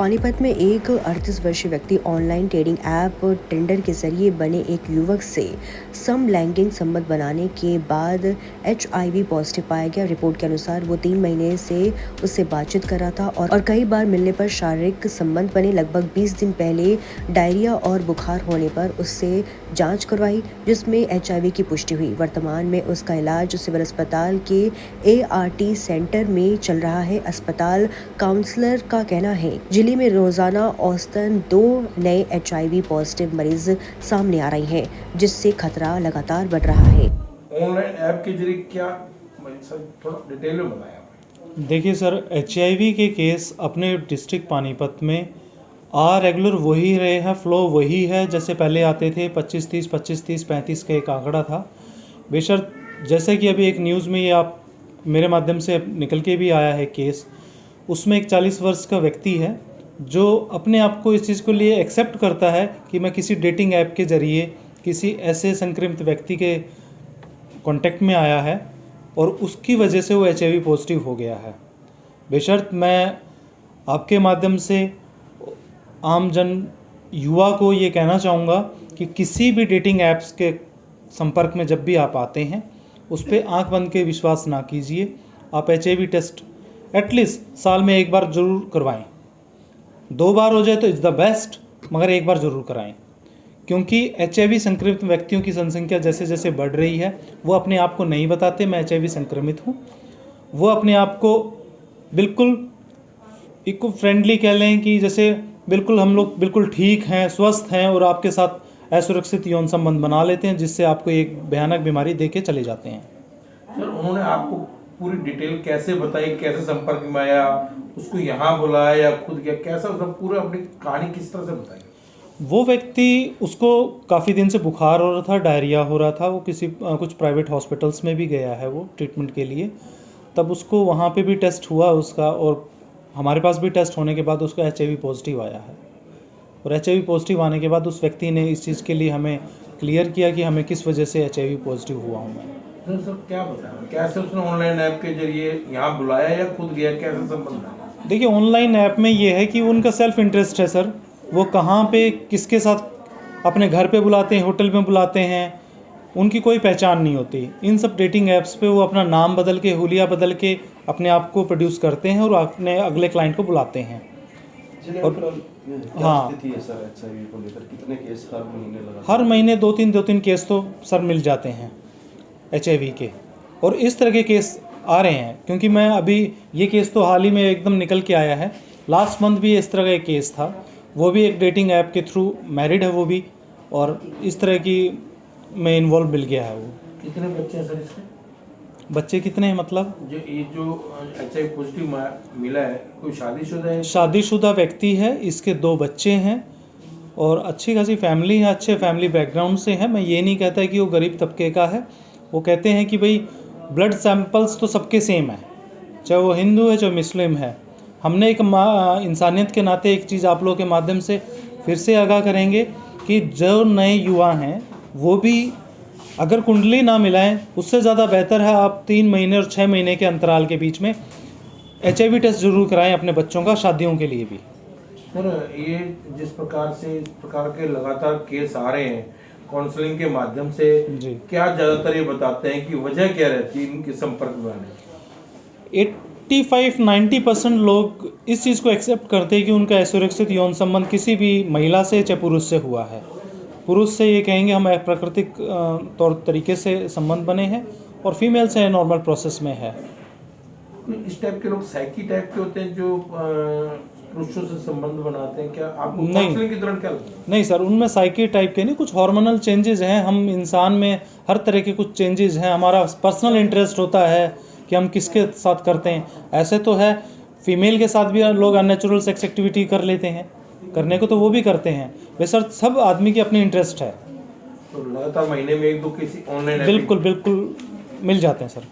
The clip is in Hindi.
पानीपत में एक 38 वर्षीय व्यक्ति ऑनलाइन डेटिंग ऐप टिंडर के जरिए बने एक युवक से समलैंगिक संबंध बनाने के बाद HIV पॉजिटिव पाया गया। रिपोर्ट के अनुसार वो 3 महीने से उससे बातचीत कर रहा था और कई बार मिलने पर शारीरिक संबंध बने। लगभग 20 दिन पहले डायरिया और बुखार होने पर उससे जांच करवाई जिसमें HIV की पुष्टि हुई। वर्तमान में उसका इलाज सिविल अस्पताल के ART सेंटर में चल रहा है। अस्पताल काउंसलर का कहना है जिले में रोजाना औसतन 2 नए HIV पॉजिटिव मरीज सामने आ रहे हैं, जिससे खतरा लगातार बढ़ रहा है। ऑनलाइन ऐप के जरिए क्या सर थोड़ा डिटेल में बताया। देखिए सर, HIV के केस अपने डिस्ट्रिक्ट पानीपत में रेगुलर वही रहे हैं, फ्लो वही है जैसे पहले आते थे। 25-30 25-30 35 का एक आंकड़ा था। बेशर्त जैसे कि अभी एक न्यूज़ में ये आप मेरे माध्यम से निकल के भी आया है केस, उसमें एक 40 वर्ष का व्यक्ति है जो अपने आप को इस चीज़ को लिए एक्सेप्ट करता है कि मैं किसी डेटिंग ऐप के ज़रिए किसी ऐसे संक्रमित व्यक्ति के कांटेक्ट में आया है और उसकी वजह से वो HIV पॉजिटिव हो गया है। बेशर्त मैं आपके माध्यम से आम जन युवा को ये कहना चाहूँगा कि किसी भी डेटिंग ऐप्स के संपर्क में जब भी आप आते हैं उस पर आँख बंद के विश्वास ना कीजिए। आप HIV टेस्ट एटलीस्ट साल में एक बार ज़रूर करवाएं। 2 बार हो जाए तो इज़ द बेस्ट, मगर एक बार ज़रूर कराएं, क्योंकि HIV संक्रमित व्यक्तियों की जनसंख्या जैसे जैसे बढ़ रही है वो अपने आप को नहीं बताते मैं HIV संक्रमित हूँ। वो अपने आप को बिल्कुल इको फ्रेंडली कह लें कि जैसे बिल्कुल हम लोग बिल्कुल ठीक हैं, स्वस्थ हैं, और आपके साथ असुरक्षित यौन संबंध बना लेते हैं, जिससे आपको एक भयानक बीमारी दे के चले जाते हैं। सर उन्होंने आपको पूरी डिटेल कैसे बताई, कैसे संपर्क में आया, उसको यहाँ बुलाया या खुद गया, कैसा उसने पूरा अपनी कहानी किस तरह से बताई? वो व्यक्ति, उसको काफ़ी दिन से बुखार हो रहा था, डायरिया हो रहा था, वो कुछ प्राइवेट हॉस्पिटल्स में भी गया है वो ट्रीटमेंट के लिए। तब उसको वहाँ पे भी टेस्ट हुआ उसका, और हमारे पास भी टेस्ट होने के बाद उसका HIV पॉजिटिव आया है। और HIV पॉजिटिव आने के बाद उस व्यक्ति ने इस चीज़ के लिए हमें क्लियर किया कि हमें किस वजह से HIV पॉजिटिव हुआ हूँ मैं। सर क्या बताया, कैसे उसने ऑनलाइन ऐप के जरिए यहाँ बुलाया या खुद गया, कैसे संबंध था? देखिए, ऑनलाइन ऐप में ये है कि उनका सेल्फ इंटरेस्ट है सर। वो कहाँ पे किसके साथ अपने घर पे बुलाते हैं, होटल में बुलाते हैं, उनकी कोई पहचान नहीं होती। इन सब डेटिंग ऐप्स पे वो अपना नाम बदल के, हुलिया बदल के अपने आप को प्रोड्यूस करते हैं और अपने अगले क्लाइंट को बुलाते हैं। और हाँ, कितने केस हर महीने 2-3 केस तो सर मिल जाते हैं HIV के, और इस तरह के केस आ रहे हैं। क्योंकि मैं अभी ये केस तो हाल ही में एकदम निकल के आया है। लास्ट मंथ भी इस तरह का एक केस था, वो भी एक डेटिंग ऐप के थ्रू, मैरिड है वो भी, और इस तरह की में इन्वॉल्व मिल गया है वो। कितने बच्चे हैं सर इसके? बच्चे कितने हैं मतलब? जो HIV पॉजिटिव मिला है, कोई शादीशुदा है? शादीशुदा व्यक्ति है, इसके 2 बच्चे हैं और अच्छी खासी फैमिली है, अच्छे फैमिली बैकग्राउंड से है। मैं ये नहीं कहता कि वो गरीब तबके का है। वो कहते हैं कि भाई ब्लड सैंपल्स तो सबके सेम है, चाहे वो हिंदू है चाहे मुस्लिम है। हमने एक इंसानियत के नाते एक चीज़ आप लोगों के माध्यम से फिर से आगाह करेंगे कि जो नए युवा हैं वो भी अगर कुंडली ना मिलाएं, उससे ज़्यादा बेहतर है आप 3 महीने और 6 महीने के अंतराल के बीच में HIV टेस्ट जरूर कराएं अपने बच्चों का, शादियों के लिए भी। सर ये जिस प्रकार से इस प्रकार के लगातार केस आ रहे हैं काउंसलिंग के माध्यम से, क्या ज़्यादातर ये बताते हैं कि वजह क्या रहती है इनके संपर्क में आने? 85-90% लोग इस चीज़ को एक्सेप्ट करते हैं कि उनका असुरक्षित यौन संबंध किसी भी महिला से चाहे पुरुष से हुआ है। पुरुष से ये कहेंगे हम प्राकृतिक तौर तरीके से संबंध बने हैं, और फीमेल से नॉर्मल प्रोसेस में है। इस टाइप के लोग साइकी टाइप के होते हैं जो पुरुषों से संबंध बनाते हैं, क्या आपको काउंसलिंग के दौरान क्या लगता है? नहीं सर, उनमें साइकी टाइप के नहीं, कुछ हार्मोनल चेंजेस हैं। हम इंसान में हर तरह के कुछ चेंजेस हैं। हमारा पर्सनल इंटरेस्ट होता है कि हम किसके साथ करते हैं। ऐसे तो है फीमेल के साथ भी लोग अननेचुरल सेक्स एक्टिविटी कर लेते हैं, करने को तो वो भी करते हैं। वैसे सब आदमी की अपनी इंटरेस्ट है। तो लगातार महीने में 1-2 किसी ऑनलाइन बिल्कुल मिल जाते हैं सर।